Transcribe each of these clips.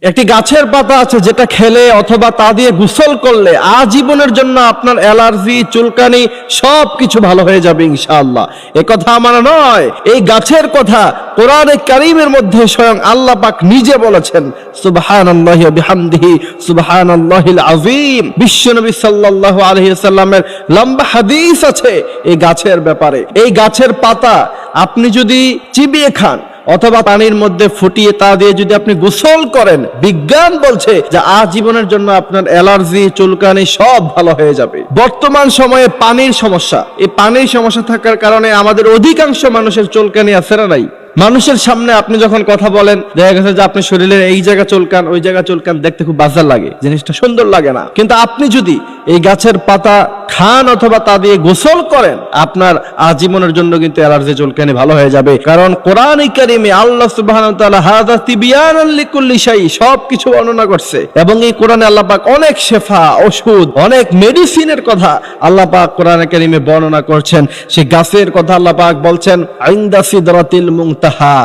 একটি গাছের পাতা আছে যেটা খেলে অথবা তা দিয়ে গোসল করলে আজীবনের জন্য আপনার অ্যালার্জি, চুলকানি সবকিছু ভালো হয়ে যাবে ইনশাআল্লাহ। এ কথা আমার নয়, এই গাছের কথা কোরআনে কারীমের মধ্যে স্বয়ং আল্লাহ পাক নিজে বলেছেন। সুবহানাল্লাহি ওয়া বিহামদিহি সুবহানাল্লাহিল আযীম। বিশ্বনবী সাল্লাল্লাহু আলাইহি ওয়াসাল্লামের লম্বা হাদিস আছে এই গাছের ব্যাপারে। এই গাছের পাতা আপনি যদি চিবিয়ে খান অথবা পানির মধ্যে ফুটিয়ে তা দিয়ে যদি আপনি গোসল করেন, বিজ্ঞান বলছে যে আজীবনের জন্য আপনার অ্যালার্জি, চুলকানি সব ভালো হয়ে যাবে। বর্তমান সময়ে পানির সমস্যা, এই পানির সমস্যা থাকার কারণে আমাদের অধিকাংশ মানুষের চুলকানি আছে না নাই? মানুষের সামনে আপনি যখন কথা বলেন, দেখা গেছে যে আপনার শরীরের এই জায়গা চুলকান, ওই জায়গা চুলকান, দেখতে খুব বাজার লাগে, জিনিসটা সুন্দর লাগে না। কিন্তু আপনি যদি এই গাছের পাতা খান অথবা তা দিয়ে গোসল করেন, আপনার আজীবনের জন্য কিন্তু অ্যালার্জি, চুলকানি ভালো হয়ে যাবে। কারণ কোরআনে কারীমে আল্লাহ সুবহানাহু ওয়া তাআলা হাযা তিবয়ানান লিকুল্লি শাই সবকিছু বর্ণনা করছে। এবং এই কোরআনে আল্লাহ পাক অনেক শেফা, ওষুধ, অনেক মেডিসিনের কথা আল্লাহ পাক কোরআনে কারীমে বর্ণনা করছেন। সেই গাছের কথা আল্লাহ পাক বলছেন, ইনদা সিদরাতিল মুনতাহা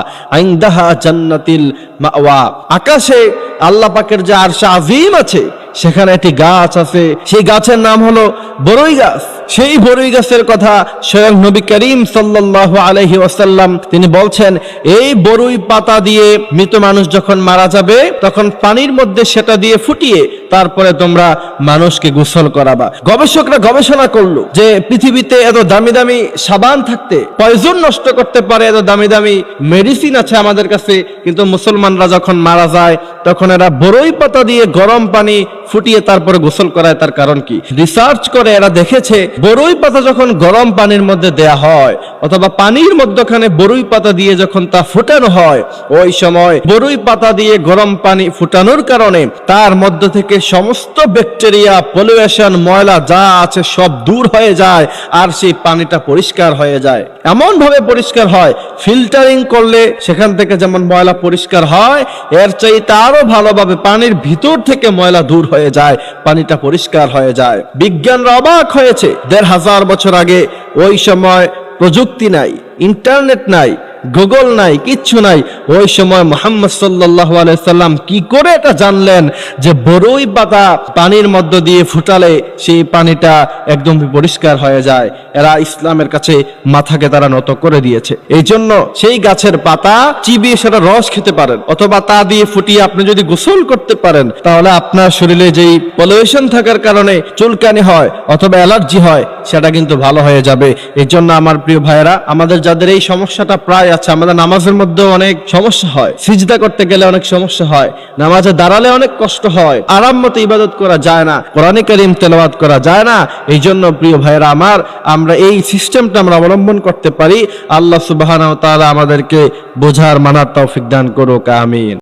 ইনদাহা জান্নাতিল মাওয়া। আকাশে আল্লাহ পাকের যে আরশ আযীম আছে, সেখানে একটি গাছ আছে, সেই গাছের নাম হলো বরই গাছ। সেই বরই গাছের কথা স্বয়ং নবী করিম সাল্লাল্লাহু আলাইহি ওয়াসাল্লাম তিনি বলছেন, এই বরই পাতা দিয়ে মৃত মানুষ যখন মারা যাবে তখন পানির মধ্যে সেটা দিয়ে ফুটিয়ে তারপরে তোমরা মানুষকে গোসল করাবা। গবেষকরা গবেষণা করলো যে পৃথিবীতে এত দামি দামি সাবান থাকতে পয়জন নষ্ট করতে পারে, এত দামি দামি মেডিসিন আছে আমাদের কাছে, কিন্তু মুসলমানরা যখন মারা যায় তখন এরা বরই পাতা দিয়ে গরম পানি ফুটিয়ে তারপরে গোসল করায়। তার কারণ কি? রিসার্চ করে এরা দেখেছে, বরই পাতা যখন গরম পানির মধ্যে দেয়া হয় অথবা পানির মধ্যখানে বরই পাতা দিয়ে যখন তা ফুটানো হয়, ওই সময় বরই পাতা দিয়ে গরম পানি ফুটানোর কারণে তার মধ্য থেকে সমস্ত ব্যাকটেরিয়া, পলিউশন, ময়লা যা আছে সব দূর হয়ে যায় আর সেই পানিটা পরিষ্কার হয়ে যায়। এমন ভাবে পরিষ্কার হয়, ফিল্টারিং করলে সেখান থেকে যেমন ময়লা পরিষ্কার হয়, এর চাইতে আরো ভালোভাবে পানির ভিতর থেকে ময়লা দূর হয়ে যায়, পানিটা পরিষ্কার হয়ে যায়। বিজ্ঞানরা অবাক হয়েছে, ১৫০০ বছর আগে ওই সময় প্রযুক্তি নাই, ইন্টারনেট নাই, গুগল নাই, কিচ্ছু নাই। ওই সময় মুহাম্মদ সাল্লাল্লাহু আলাইহি সাল্লাম কি করে এটা জানলেন যে বরই পাতা পানির মধ্য দিয়ে ফুটালে সেই পানিটা একদম পরিষ্কার হয়ে যায়? এরা ইসলামের কাছে মাথাকে তারা নত করে দিয়েছে। এই জন্য সেই গাছের পাতা চিবিয়ে সেটা রস খেতে পারেন অথবা তা দিয়ে ফুটিয়ে আপনি যদি গোসল করতে পারেন, তাহলে আপনার শরীরে যেই পলিউশন থাকার কারণে চুলকানি হয় অথবা অ্যালার্জি হয় সেটা কিন্তু ভালো হয়ে যাবে। এই জন্য আমার প্রিয় ভাইয়েরা, আমাদের যাদের এই সমস্যাটা প্রায় আছে, আমাদের নামাজের মধ্যে অনেক সমস্যা হয়, সিজদা করতে গেলে অনেক সমস্যা হয়, নামাজে দাঁড়ালে অনেক কষ্ট হয়, আরাম মতো ইবাদত করা যায় না, কোরআনে কারীম তেলাওয়াত করা যায় না। এই জন্য প্রিয় ভাইয়েরা আমার, আমরা এই সিস্টেমটা আমরা অবলম্বন করতে পারি। আল্লাহ সুবহানাহু ওয়া তাআলা আমাদেরকে বোঝার, মানার তৌফিক দান করুক। আমিন।